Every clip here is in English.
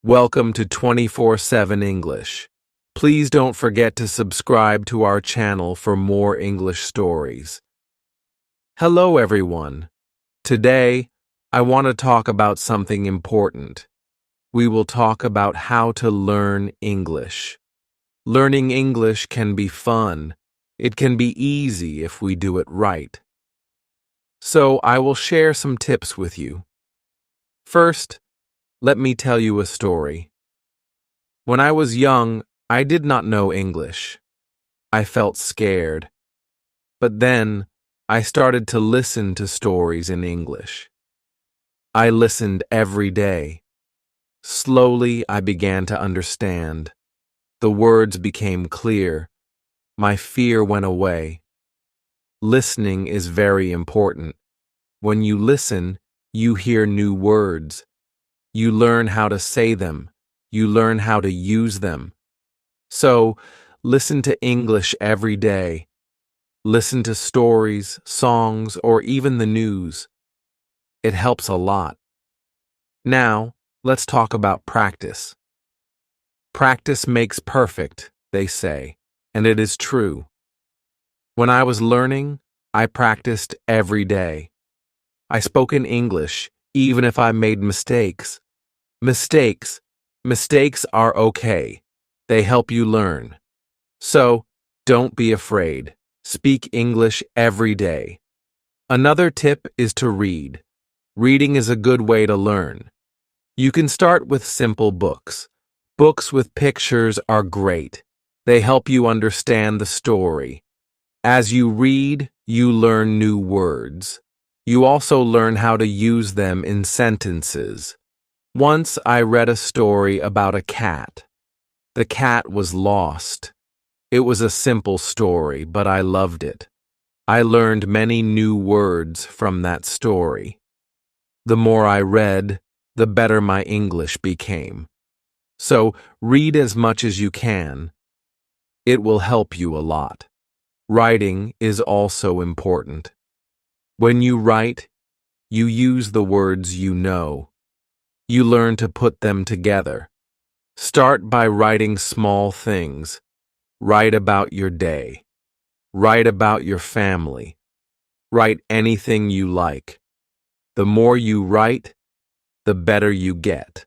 Welcome to 24/7 English. Please don't forget to subscribe to our channel for more English stories. Hello everyone. Today, I want to talk about something important. We will talk about how to learn English. Learning English can be fun. It can be easy if we do it right. So I will share some tips with you. First, let me tell you a story. When I was young, I did not know English. I felt scared. But then, I started to listen to stories in English. I listened every day. Slowly, I began to understand. The words became clear. My fear went away. Listening is very important. When you listen, you hear new words. You learn how to say them. You learn how to use them. So, listen to English every day. Listen to stories, songs, or even the news. It helps a lot. Now, let's talk about practice. Practice makes perfect, they say, and it is true. When I was learning, I practiced every day. I spoke in English, even if I made mistakes. Mistakes are okay. They help you learn. So, don't be afraid. Speak English every day. Another tip is to read. Reading is a good way to learn. You can start with simple books. Books with pictures are great. They help you understand the story. As you read, you learn new words. You also learn how to use them in sentences. Once I read a story about a cat. The cat was lost. It was a simple story, but I loved it. I learned many new words from that story. The more I read, the better my English became. So, read as much as you can. It will help you a lot. Writing is also important. When you write, you use the words you know. You learn to put them together. Start by writing small things. Write about your day. Write about your family. Write anything you like. The more you write, the better you get.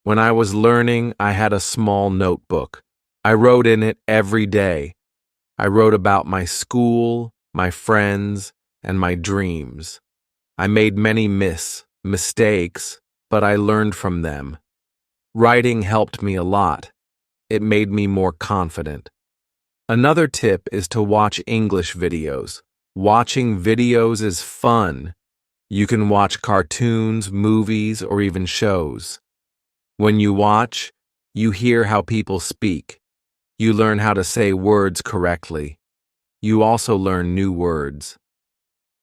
When I was learning, I had a small notebook. I wrote in it every day. I wrote about my school, my friends, and my dreams. I made many mistakes, but I learned from them. Writing helped me a lot. It made me more confident. Another tip is to watch English videos. Watching videos is fun. You can watch cartoons, movies, or even shows. When you watch, you hear how people speak. You learn how to say words correctly. You also learn new words.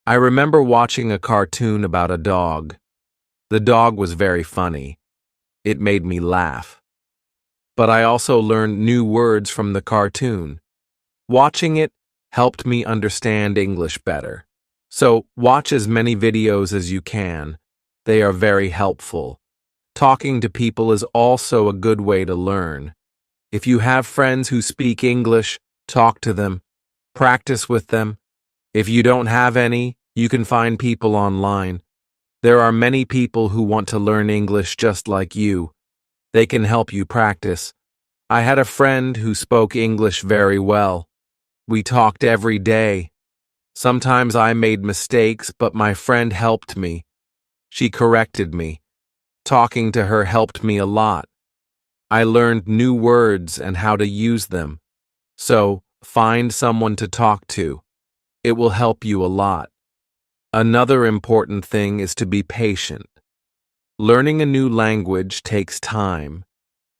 I remember watching a cartoon about a dog. The dog was very funny. It made me laugh. But I also learned new words from the cartoon. Watching it helped me understand English better. So, watch as many videos as you can. They are very helpful. Talking to people is also a good way to learn. If you have friends who speak English, talk to them. Practice with them. If you don't have any, you can find people online. There are many people who want to learn English just like you. They can help you practice. I had a friend who spoke English very well. We talked every day. Sometimes I made mistakes, but my friend helped me. She corrected me. Talking to her helped me a lot. I learned new words and how to use them. So, find someone to talk to. It will help you a lot. Another important thing is to be patient. Learning a new language takes time.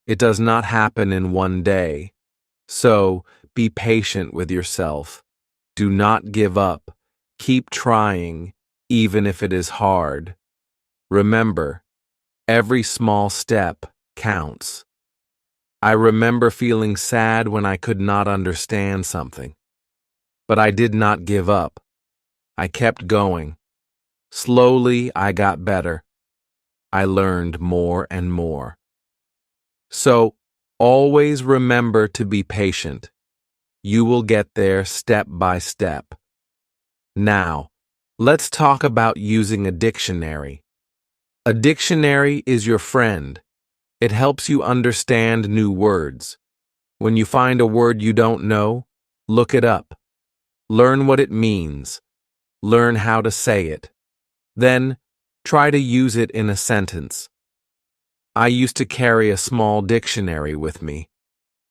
It does not happen in one day. So, be patient with yourself. Do not give up. Keep trying, even if it is hard. Remember, every small step counts. I remember feeling sad when I could not understand something. But I did not give up. I kept going. Slowly, I got better. I learned more and more. So, always remember to be patient. You will get there step by step. Now, let's talk about using a dictionary. A dictionary is your friend. It helps you understand new words. When you find a word you don't know, look it up. Learn what it means. Learn how to say it. Then, try to use it in a sentence. I used to carry a small dictionary with me.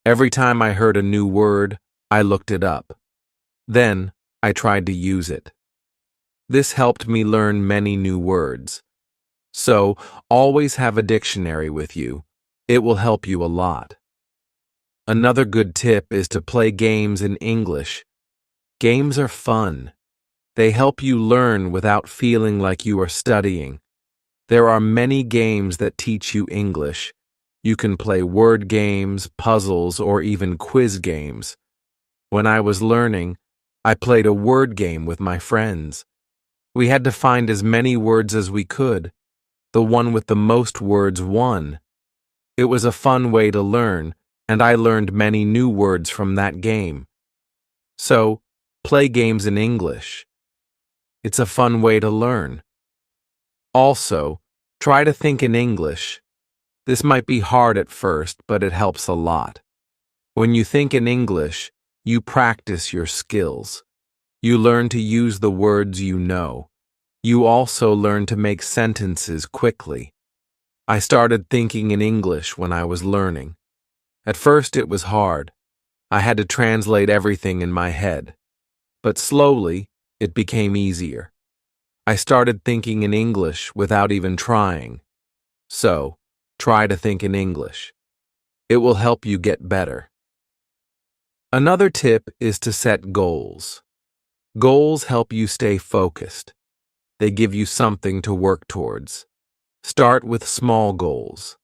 Every time I heard a new word, I looked it up. Then, I tried to use it. This helped me learn many new words. So, always have a dictionary with you. It will help you a lot. Another good tip is to play games in English. Games are fun. They help you learn without feeling like you are studying. There are many games that teach you English. You can play word games, puzzles, or even quiz games. When I was learning, I played a word game with my friends. We had to find as many words as we could. The one with the most words won. It was a fun way to learn, and I learned many new words from that game. So, play games in English. It's a fun way to learn. Also, try to think in English. This might be hard at first, but it helps a lot. When you think in English, you practice your skills. You learn to use the words you know. You also learn to make sentences quickly. I started thinking in English when I was learning. At first it was hard. I had to translate everything in my head. But slowly, it became easier. I started thinking in English without even trying. So, try to think in English. It will help you get better. Another tip is to set goals. Goals help you stay focused. They give you something to work towards. Start with small goals.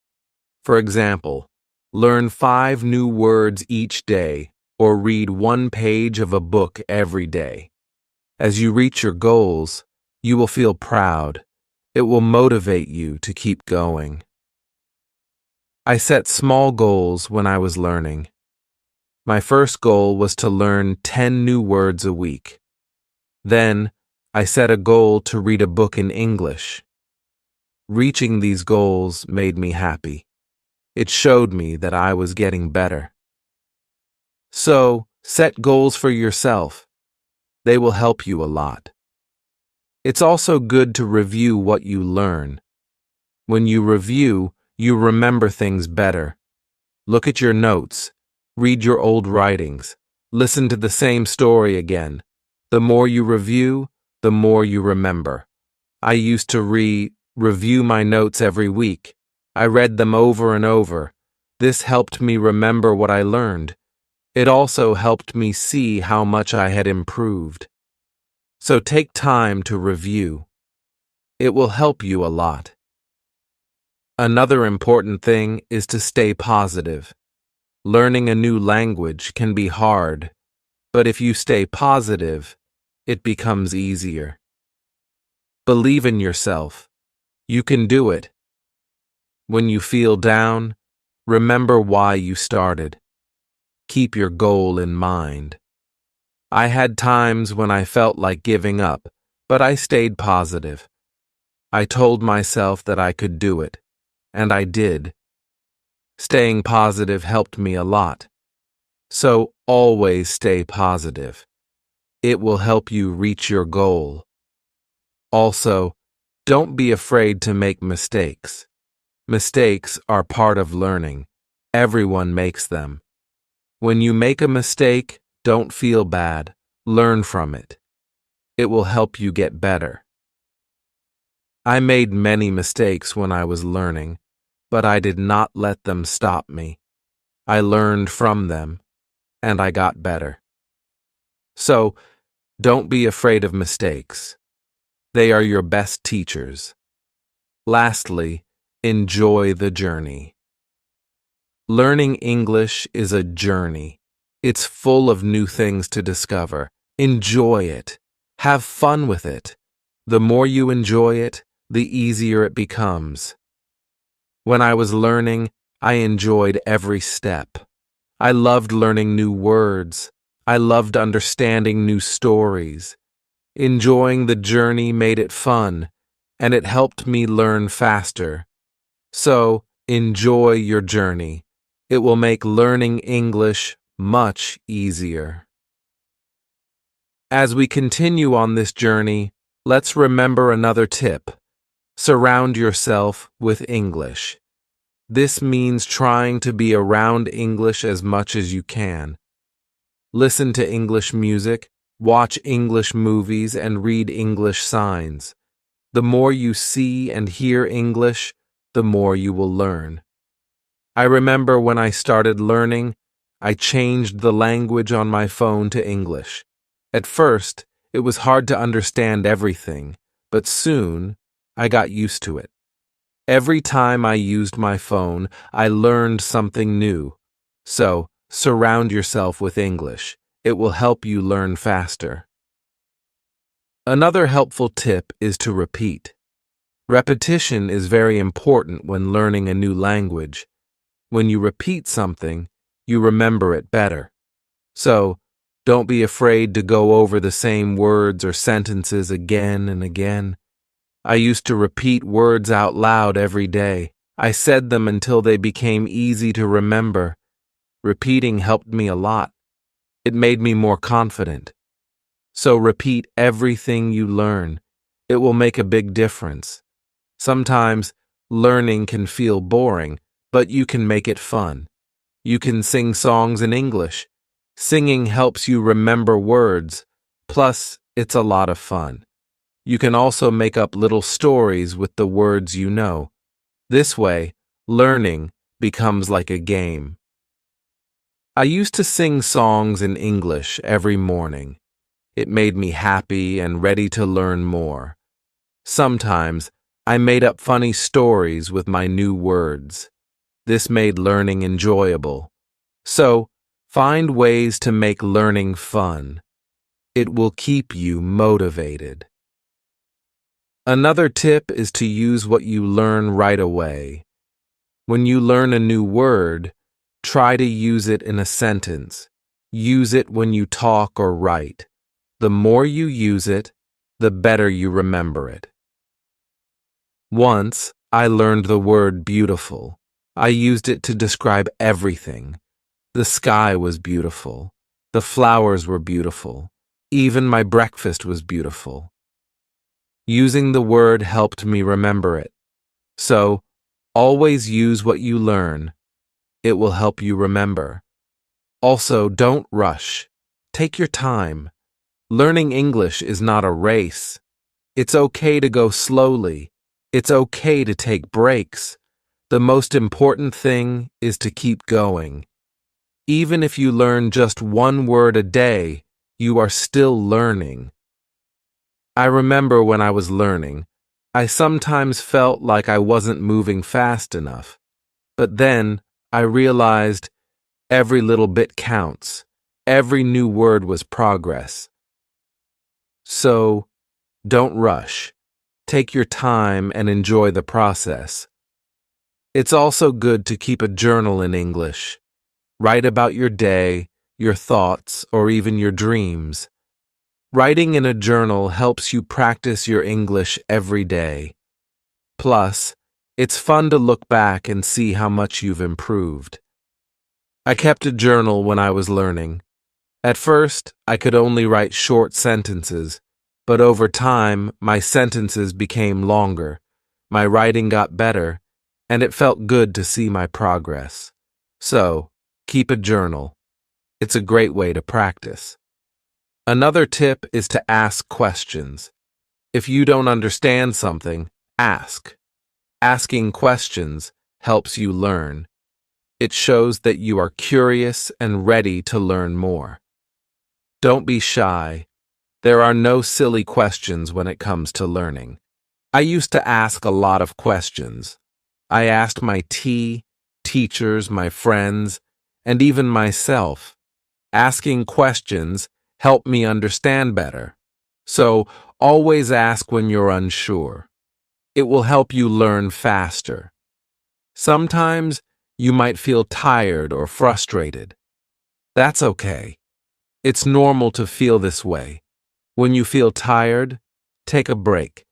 For example, learn 5 new words each day or read 1 page of a book every day. As you reach your goals, you will feel proud. It will motivate you to keep going. I set small goals when I was learning. My first goal was to learn 10 new words a week. Then, I set a goal to read a book in English. Reaching these goals made me happy. It showed me that I was getting better. So, set goals for yourself. They will help you a lot. It's also good to review what you learn. When you review, you remember things better. Look at your notes. Read your old writings. Listen to the same story again. The more you review, the more you remember. I used to review my notes every week. I read them over and over. This helped me remember what I learned. It also helped me see how much I had improved. So take time to review. It will help you a lot. Another important thing is to stay positive. Learning a new language can be hard, but if you stay positive, it becomes easier. Believe in yourself. You can do it. When you feel down, remember why you started. Keep your goal in mind. I had times when I felt like giving up, but I stayed positive. I told myself that I could do it, and I did. Staying positive helped me a lot. So always stay positive. It will help you reach your goal. Also, don't be afraid to make mistakes. Mistakes are part of learning. Everyone makes them. When you make a mistake, don't feel bad. Learn from it. It will help you get better. I made many mistakes when I was learning, but I did not let them stop me. I learned from them, and I got better. So, don't be afraid of mistakes. They are your best teachers. Lastly, enjoy the journey. Learning English is a journey. It's full of new things to discover. Enjoy it. Have fun with it. The more you enjoy it, the easier it becomes. When I was learning, I enjoyed every step. I loved learning new words. I loved understanding new stories. Enjoying the journey made it fun, and it helped me learn faster. So, enjoy your journey. It will make learning English much easier. As we continue on this journey, let's remember another tip. Surround yourself with English. This means trying to be around English as much as you can. Listen to English music, watch English movies, and read English signs. The more you see and hear English, the more you will learn. I remember when I started learning, I changed the language on my phone to English. At first, it was hard to understand everything, but soon I got used to it. Every time I used my phone, I learned something new. So, surround yourself with English. It will help you learn faster. Another helpful tip is to repeat. Repetition is very important when learning a new language. When you repeat something, you remember it better. So, don't be afraid to go over the same words or sentences again and again. I used to repeat words out loud every day. I said them until they became easy to remember. Repeating helped me a lot. It made me more confident. So repeat everything you learn. It will make a big difference. Sometimes learning can feel boring, but you can make it fun. You can sing songs in English. Singing helps you remember words. Plus, it's a lot of fun. You can also make up little stories with the words you know. This way, learning becomes like a game. I used to sing songs in English every morning. It made me happy and ready to learn more. Sometimes, I made up funny stories with my new words. This made learning enjoyable. So, find ways to make learning fun. It will keep you motivated. Another tip is to use what you learn right away. When you learn a new word, try to use it in a sentence. Use it when you talk or write. The more you use it, the better you remember it. Once, I learned the word beautiful. I used it to describe everything. The sky was beautiful. The flowers were beautiful. Even my breakfast was beautiful. Using the word helped me remember it. So, always use what you learn. It will help you remember. Also, don't rush. Take your time. Learning English is not a race. It's okay to go slowly. It's okay to take breaks. The most important thing is to keep going. Even if you learn just one word a day, you are still learning. I remember when I was learning, I sometimes felt like I wasn't moving fast enough. But then I realized every little bit counts. Every new word was progress. So, don't rush. Take your time and enjoy the process. It's also good to keep a journal in English. Write about your day, your thoughts, or even your dreams. Writing in a journal helps you practice your English every day. Plus, it's fun to look back and see how much you've improved. I kept a journal when I was learning. At first, I could only write short sentences, but over time, my sentences became longer. My writing got better, and it felt good to see my progress. So, keep a journal. It's a great way to practice. Another tip is to ask questions. If you don't understand something, ask. Asking questions helps you learn. It shows that you are curious and ready to learn more. Don't be shy. There are no silly questions when it comes to learning. I used to ask a lot of questions. I asked my teachers, my friends, and even myself. Asking questions helped me understand better. So, always ask when you're unsure. It will help you learn faster. Sometimes, you might feel tired or frustrated. That's okay. It's normal to feel this way. When you feel tired, take a break.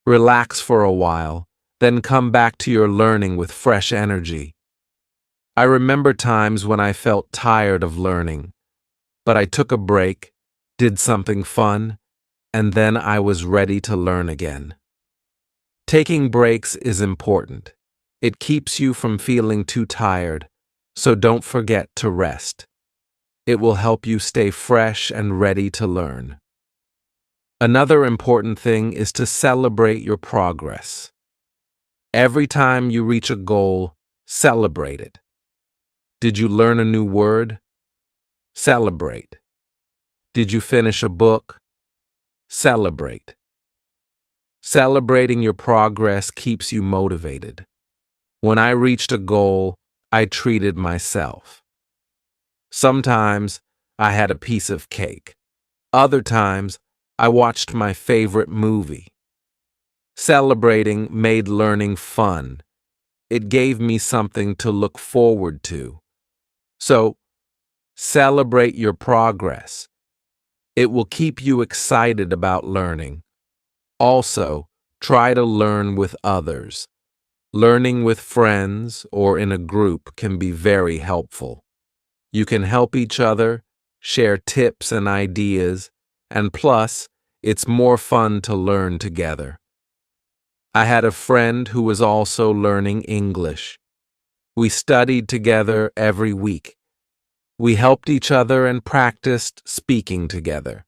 Relax for a while, then come back to your learning with fresh energy. I remember times when I felt tired of learning, but I took a break, did something fun, and then I was ready to learn again. Taking breaks is important. It keeps you from feeling too tired, so don't forget to rest. It will help you stay fresh and ready to learn. Another important thing is to celebrate your progress. Every time you reach a goal, celebrate it. Did you learn a new word? Celebrate. Did you finish a book? Celebrate. Celebrating your progress keeps you motivated. When I reached a goal, I treated myself. Sometimes I had a piece of cake. Other times, I watched my favorite movie. Celebrating made learning fun. It gave me something to look forward to. So, celebrate your progress. It will keep you excited about learning. Also, try to learn with others. Learning with friends or in a group can be very helpful. You can help each other, share tips and ideas, and plus, it's more fun to learn together. I had a friend who was also learning English. We studied together every week. We helped each other and practiced speaking together.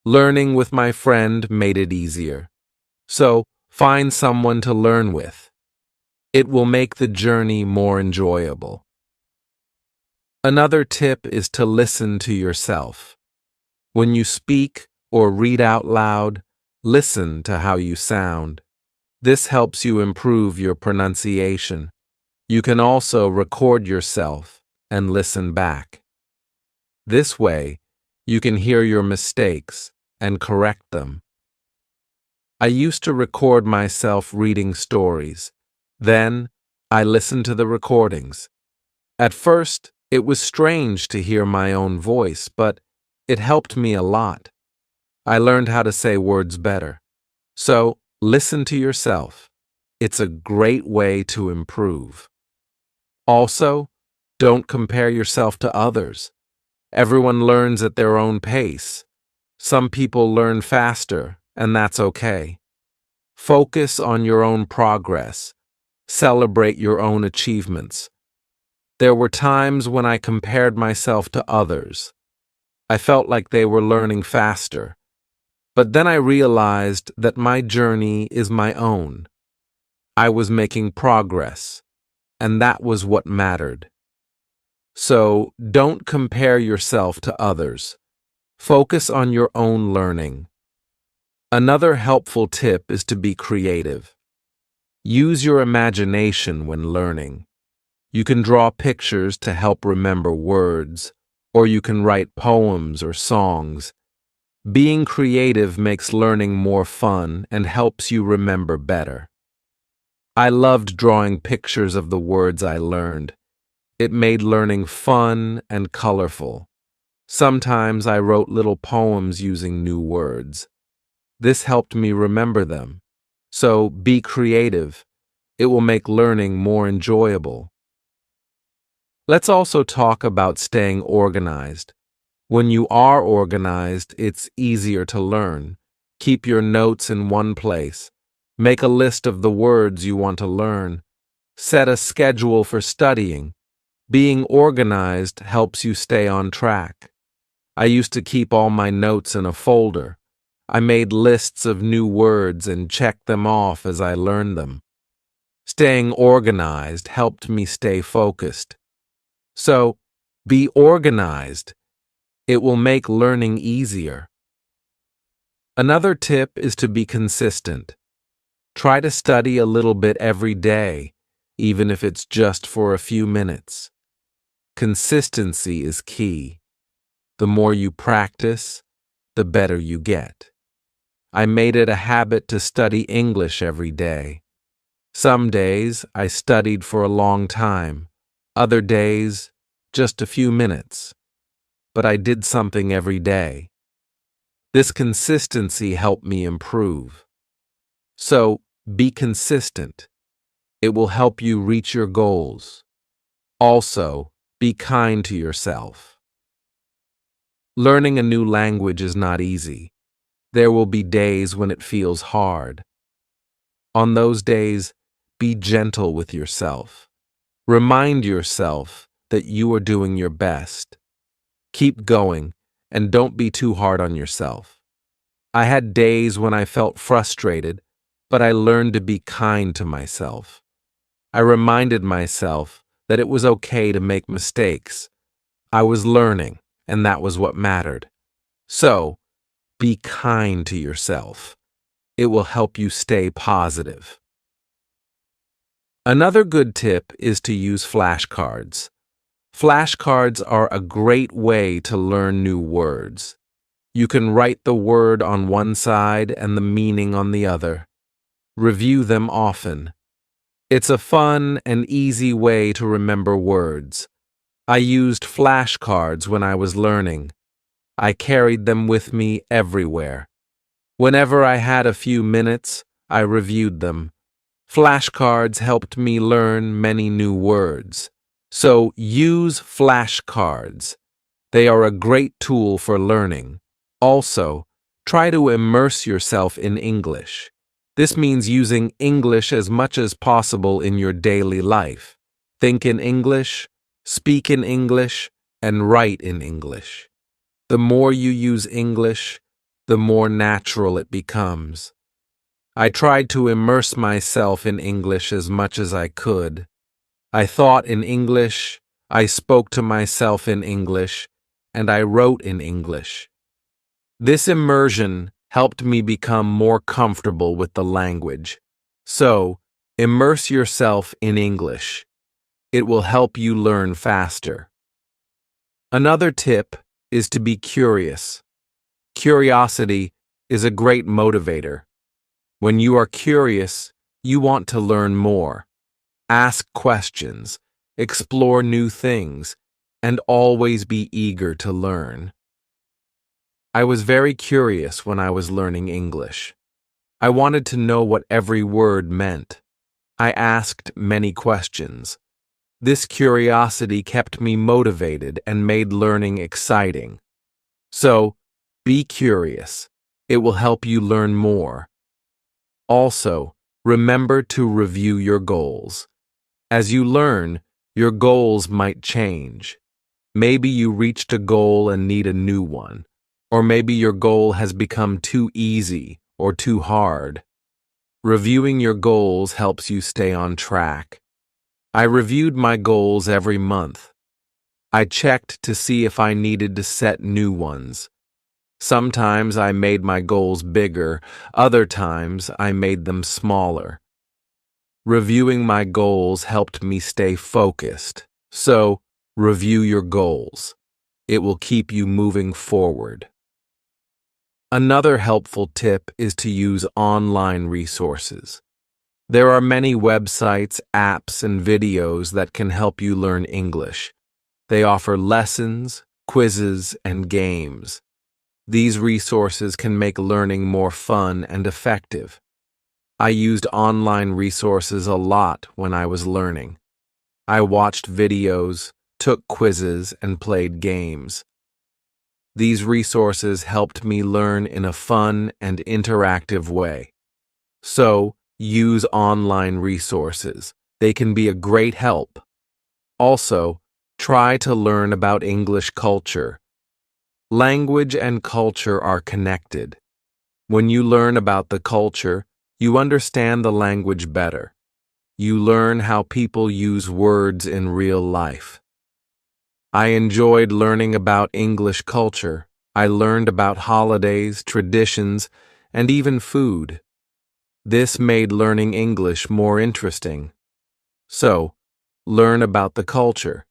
Learning with my friend made it easier. So, find someone to learn with. It will make the journey more enjoyable. Another tip is to listen to yourself. When you speak or read out loud, listen to how you sound. This helps you improve your pronunciation. You can also record yourself and listen back. This way, you can hear your mistakes and correct them. I used to record myself reading stories. Then, I listened to the recordings. At first, it was strange to hear my own voice, but it helped me a lot. I learned how to say words better. So, listen to yourself. It's a great way to improve. Also, don't compare yourself to others. Everyone learns at their own pace. Some people learn faster, and that's okay. Focus on your own progress. Celebrate your own achievements. There were times when I compared myself to others. I felt like they were learning faster. But then I realized that my journey is my own. I was making progress, and that was what mattered. So, don't compare yourself to others. Focus on your own learning. Another helpful tip is to be creative. Use your imagination when learning. You can draw pictures to help remember words, or you can write poems or songs. Being creative makes learning more fun and helps you remember better. I loved drawing pictures of the words I learned. It made learning fun and colorful. Sometimes I wrote little poems using new words. This helped me remember them. So be creative. It will make learning more enjoyable. Let's also talk about staying organized. When you are organized, it's easier to learn. Keep your notes in one place. Make a list of the words you want to learn. Set a schedule for studying. Being organized helps you stay on track. I used to keep all my notes in a folder. I made lists of new words and checked them off as I learned them. Staying organized helped me stay focused. So, be organized. It will make learning easier. Another tip is to be consistent. Try to study a little bit every day, even if it's just for a few minutes. Consistency is key. The more you practice, the better you get. I made it a habit to study English every day. Some days I studied for a long time, other days just a few minutes, but I did something every day. This consistency helped me improve. So, be consistent. It will help you reach your goals. Also, be kind to yourself. Learning a new language is not easy. There will be days when it feels hard. On those days, be gentle with yourself. Remind yourself that you are doing your best. Keep going and don't be too hard on yourself. I had days when I felt frustrated, but I learned to be kind to myself. I reminded myself that it was okay to make mistakes. I was learning, and that was what mattered. So, be kind to yourself. It will help you stay positive. Another good tip is to use flashcards. Flashcards are a great way to learn new words. You can write the word on one side and the meaning on the other. Review them often. It's a fun and easy way to remember words. I used flashcards when I was learning. I carried them with me everywhere. Whenever I had a few minutes, I reviewed them. Flashcards helped me learn many new words. So use flashcards. They are a great tool for learning. Also, try to immerse yourself in English. This means using English as much as possible in your daily life. Think in English, speak in English, and write in English. The more you use English, the more natural it becomes. I tried to immerse myself in English as much as I could. I thought in English, I spoke to myself in English, and I wrote in English. This immersion helped me become more comfortable with the language. So, immerse yourself in English. It will help you learn faster. Another tip is to be curious. Curiosity is a great motivator. When you are curious, you want to learn more. Ask questions, explore new things, and always be eager to learn. I was very curious when I was learning English. I wanted to know what every word meant. I asked many questions. This curiosity kept me motivated and made learning exciting. So, be curious. It will help you learn more. Also, remember to review your goals. As you learn, your goals might change. Maybe you reached a goal and need a new one, or maybe your goal has become too easy or too hard. Reviewing your goals helps you stay on track. I reviewed my goals every month. I checked to see if I needed to set new ones. Sometimes I made my goals bigger, other times I made them smaller. Reviewing my goals helped me stay focused. So, review your goals. It will keep you moving forward. Another helpful tip is to use online resources. There are many websites, apps, and videos that can help you learn English. They offer lessons, quizzes, and games. These resources can make learning more fun and effective. I used online resources a lot when I was learning. I watched videos, took quizzes, and played games. These resources helped me learn in a fun and interactive way. So, use online resources. They can be a great help. Also, try to learn about English culture. Language and culture are connected. When you learn about the culture, you understand the language better. You learn how people use words in real life. I enjoyed learning about English culture. I learned about holidays, traditions, and even food. This made learning English more interesting. So, learn about the culture.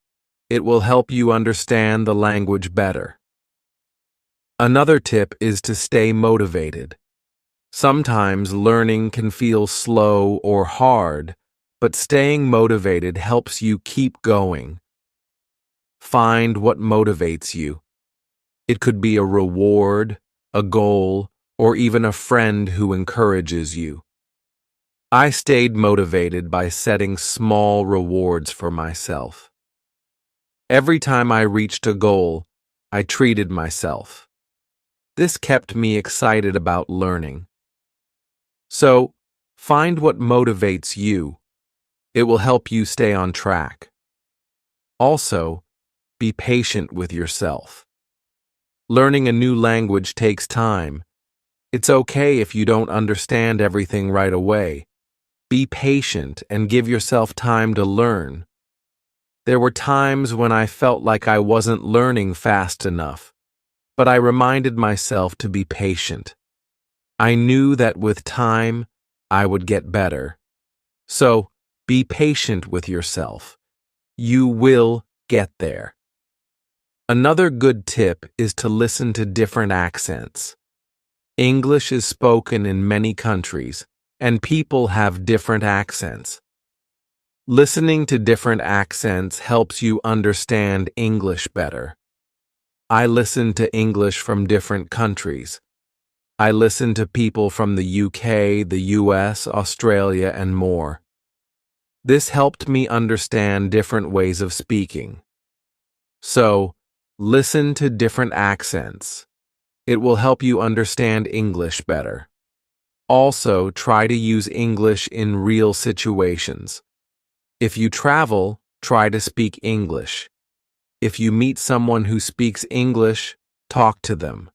It will help you understand the language better. Another tip is to stay motivated. Sometimes learning can feel slow or hard, but staying motivated helps you keep going. Find what motivates you. It could be a reward, a goal, or even a friend who encourages you. I stayed motivated by setting small rewards for myself. Every time I reached a goal, I treated myself. This kept me excited about learning. So, find what motivates you. It will help you stay on track. Also, be patient with yourself. Learning a new language takes time. It's okay if you don't understand everything right away. Be patient and give yourself time to learn. There were times when I felt like I wasn't learning fast enough, but I reminded myself to be patient. I knew that with time, I would get better. So, be patient with yourself. You will get there. Another good tip is to listen to different accents. English is spoken in many countries, and people have different accents. Listening to different accents helps you understand English better. I listen to English from different countries. I listen to people from the UK, the US, Australia, and more. This helped me understand different ways of speaking. So, listen to different accents. It will help you understand English better. Also, try to use English in real situations. If you travel, try to speak English. If you meet someone who speaks English, talk to them.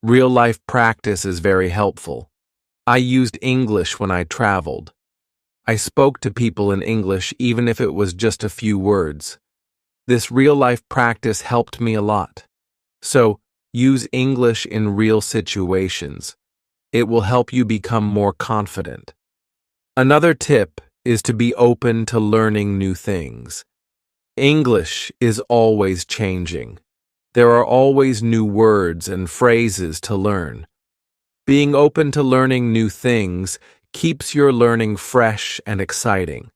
Real-life practice is very helpful. I used English when I traveled. I spoke to people in English even if it was just a few words. This real-life practice helped me a lot. So, use English in real situations. It will help you become more confident. Another tip is to be open to learning new things. English is always changing. There are always new words and phrases to learn. Being open to learning new things keeps your learning fresh and exciting.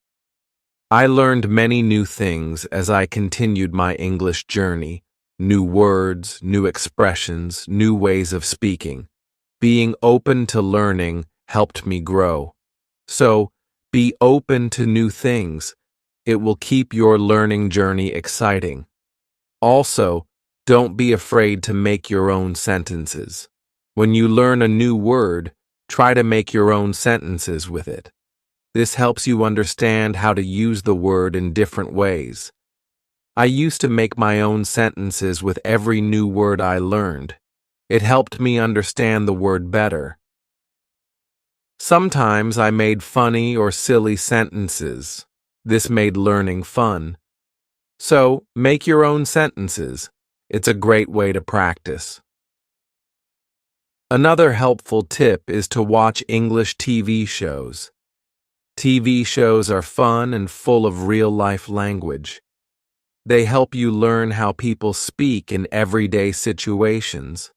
I learned many new things as I continued my English journey. New words, new expressions, new ways of speaking. Being open to learning helped me grow. So, be open to new things. It will keep your learning journey exciting. Also, don't be afraid to make your own sentences. When you learn a new word, try to make your own sentences with it. This helps you understand how to use the word in different ways. I used to make my own sentences with every new word I learned. It helped me understand the word better. Sometimes I made funny or silly sentences. This made learning fun. So, make your own sentences. It's a great way to practice. Another helpful tip is to watch English TV shows. TV shows are fun and full of real-life language. They help you learn how people speak in everyday situations.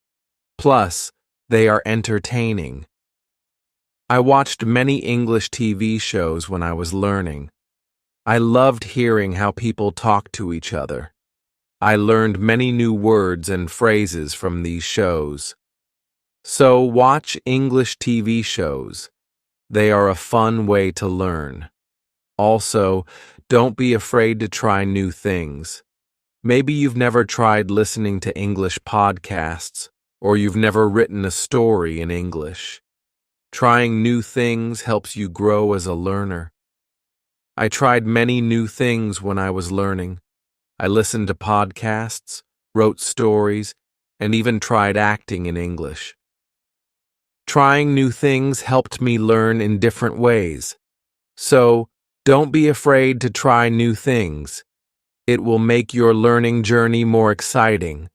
Plus, they are entertaining. I watched many English TV shows when I was learning. I loved hearing how people talk to each other. I learned many new words and phrases from these shows. So watch English TV shows. They are a fun way to learn. Also, don't be afraid to try new things. Maybe you've never tried listening to English podcasts, or you've never written a story in English. Trying new things helps you grow as a learner. I tried many new things when I was learning. I listened to podcasts, wrote stories, and even tried acting in English. Trying new things helped me learn in different ways. So, don't be afraid to try new things. It will make your learning journey more exciting.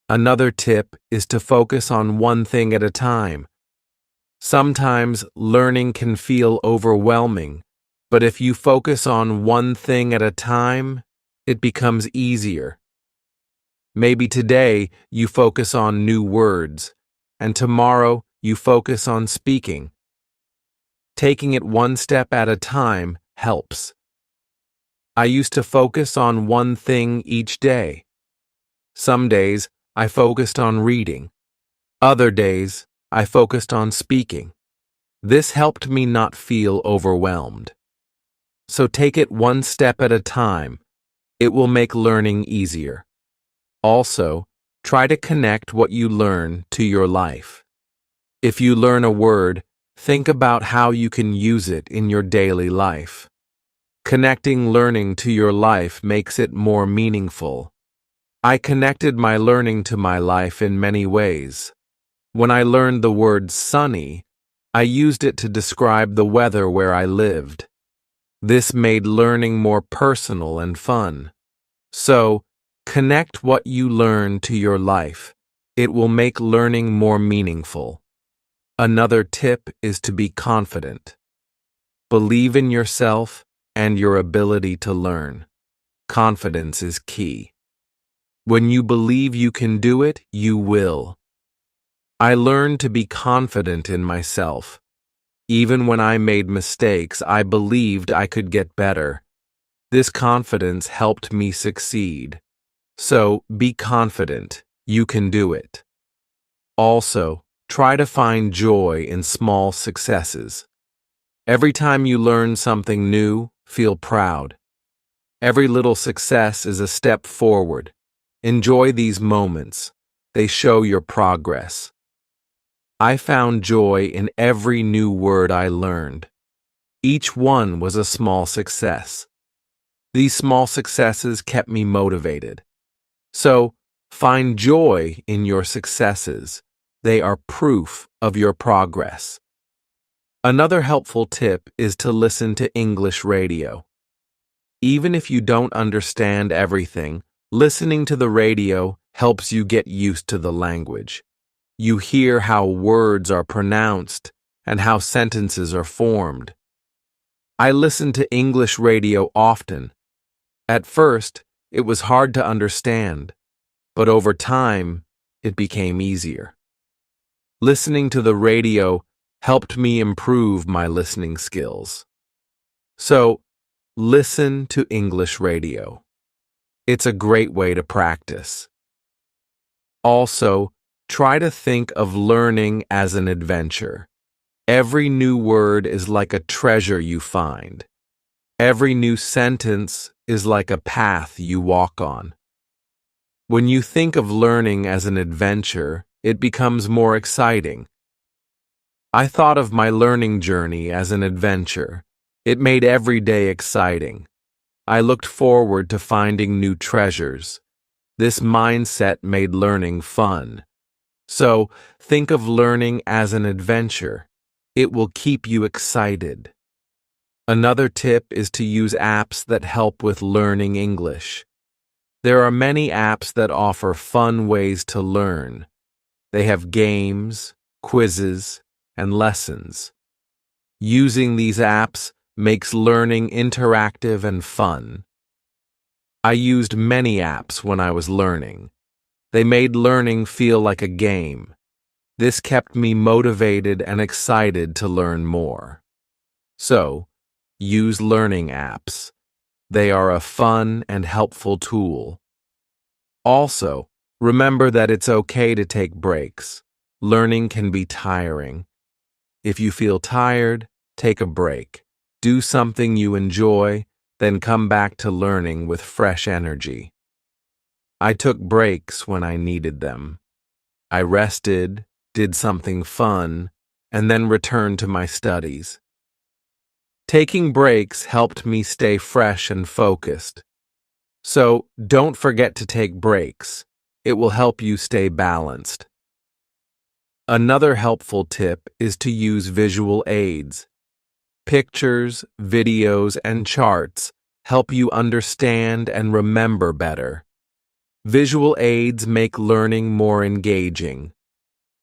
Another tip is to focus on one thing at a time. Sometimes learning can feel overwhelming, but if you focus on one thing at a time, it becomes easier. Maybe today you focus on new words, and tomorrow you focus on speaking. Taking it one step at a time helps. I used to focus on one thing each day. Some days, I focused on reading. Other days, I focused on speaking. This helped me not feel overwhelmed. So take it one step at a time. It will make learning easier. Also, try to connect what you learn to your life. If you learn a word, think about how you can use it in your daily life. Connecting learning to your life makes it more meaningful. I connected my learning to my life in many ways. When I learned the word sunny, I used it to describe the weather where I lived. This made learning more personal and fun. So, connect what you learn to your life. It will make learning more meaningful. Another tip is to be confident. Believe in yourself and your ability to learn. Confidence is key. When you believe you can do it, you will. I learned to be confident in myself. Even when I made mistakes, I believed I could get better. This confidence helped me succeed. So, be confident. You can do it. Also, try to find joy in small successes. Every time you learn something new, feel proud. Every little success is a step forward. Enjoy these moments. They show your progress. I found joy in every new word I learned. Each one was a small success. These small successes kept me motivated. So, find joy in your successes. They are proof of your progress. Another helpful tip is to listen to English radio. Even if you don't understand everything, listening to the radio helps you get used to the language. You hear how words are pronounced and how sentences are formed. I listen to English radio often. At first, it was hard to understand, but over time, it became easier. Listening to the radio helped me improve my listening skills. So, listen to English radio. It's a great way to practice. Also, try to think of learning as an adventure. Every new word is like a treasure you find. Every new sentence is like a path you walk on. When you think of learning as an adventure, it becomes more exciting. I thought of my learning journey as an adventure. It made every day exciting. I looked forward to finding new treasures. This mindset made learning fun. So, think of learning as an adventure. It will keep you excited. Another tip is to use apps that help with learning English. There are many apps that offer fun ways to learn. They have games, quizzes, and lessons. Using these apps makes learning interactive and fun. I used many apps when I was learning. They made learning feel like a game. This kept me motivated and excited to learn more. So, use learning apps. They are a fun and helpful tool. Also, remember that it's okay to take breaks. Learning can be tiring. If you feel tired, take a break. Do something you enjoy, then come back to learning with fresh energy. I took breaks when I needed them. I rested, did something fun, and then returned to my studies. Taking breaks helped me stay fresh and focused. So, don't forget to take breaks. It will help you stay balanced. Another helpful tip is to use visual aids. Pictures, videos, and charts help you understand and remember better. Visual aids make learning more engaging.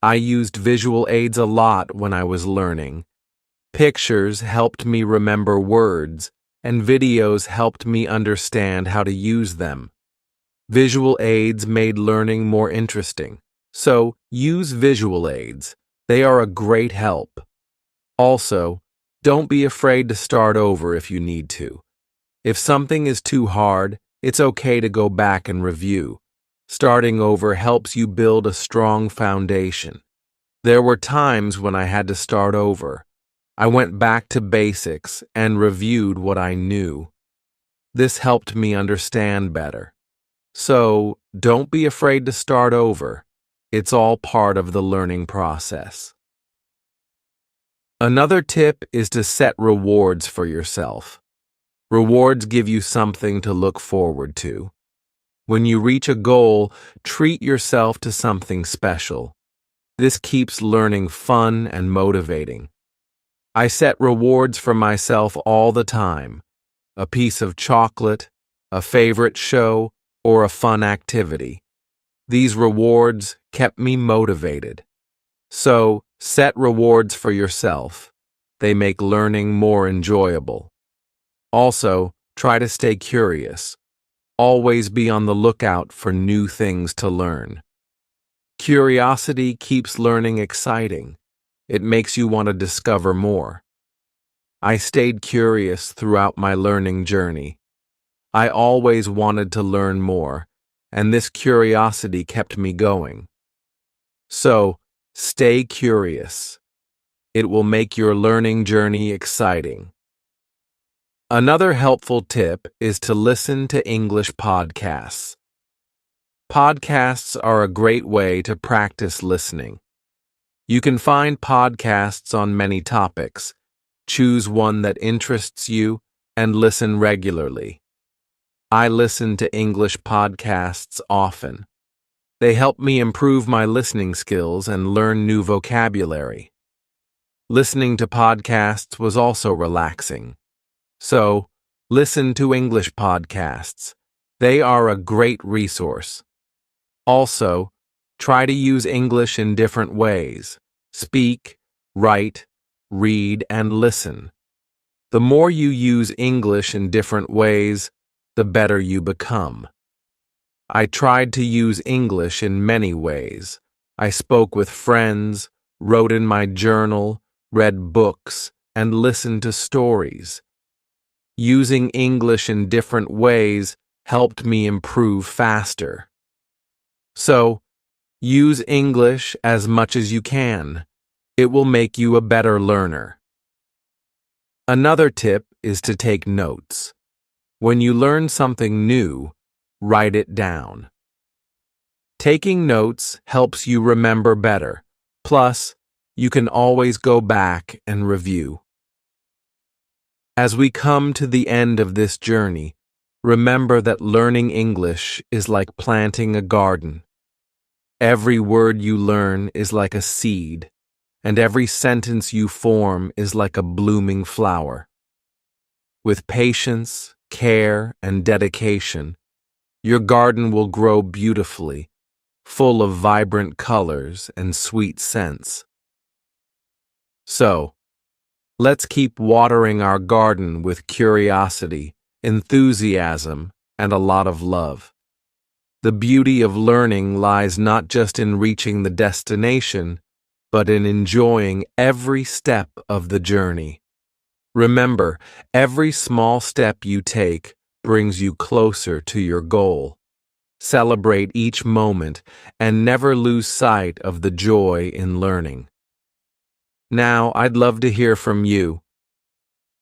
I used visual aids a lot when I was learning. Pictures helped me remember words, and videos helped me understand how to use them. Visual aids made learning more interesting, so use visual aids. They are a great help. Also, don't be afraid to start over if you need to. If something is too hard, it's okay to go back and review. Starting over helps you build a strong foundation. There were times when I had to start over. I went back to basics and reviewed what I knew. This helped me understand better. So, don't be afraid to start over. It's all part of the learning process. Another tip is to set rewards for yourself. Rewards give you something to look forward to. When you reach a goal, treat yourself to something special. This keeps learning fun and motivating. I set rewards for myself all the time. A piece of chocolate, a favorite show, or a fun activity. These rewards kept me motivated. So, set rewards for yourself. They make learning more enjoyable. Also, try to stay curious. Always be on the lookout for new things to learn. Curiosity keeps learning exciting. It makes you want to discover more. I stayed curious throughout my learning journey. I always wanted to learn more, and this curiosity kept me going. So, stay curious. It will make your learning journey exciting. Another helpful tip is to listen to English podcasts. Podcasts are a great way to practice listening. You can find podcasts on many topics. Choose one that interests you and listen regularly. I listen to English podcasts often. They help me improve my listening skills and learn new vocabulary. Listening to podcasts was also relaxing. So, listen to English podcasts. They are a great resource. Also, try to use English in different ways. Speak, write, read, and listen. The more you use English in different ways, the better you become. I tried to use English in many ways. I spoke with friends, wrote in my journal, read books, and listened to stories. Using English in different ways helped me improve faster. So, use English as much as you can. It will make you a better learner. Another tip is to take notes. When you learn something new, write it down. Taking notes helps you remember better. Plus, you can always go back and review. As we come to the end of this journey, remember that learning English is like planting a garden. Every word you learn is like a seed, and every sentence you form is like a blooming flower. With patience, care, and dedication, your garden will grow beautifully, full of vibrant colors and sweet scents. So, let's keep watering our garden with curiosity, enthusiasm, and a lot of love. The beauty of learning lies not just in reaching the destination, but in enjoying every step of the journey. Remember, every small step you take brings you closer to your goal. Celebrate each moment and never lose sight of the joy in learning. Now, I'd love to hear from you.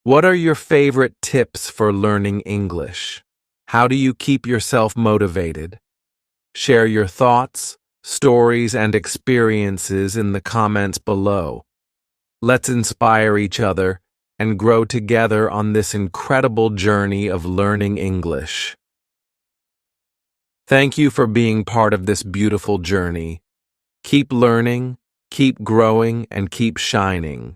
What are your favorite tips for learning English? How do you keep yourself motivated? Share your thoughts, stories, and experiences in the comments below. Let's inspire each other and grow together on this incredible journey of learning English. Thank you for being part of this beautiful journey. Keep learning, keep growing, and keep shining.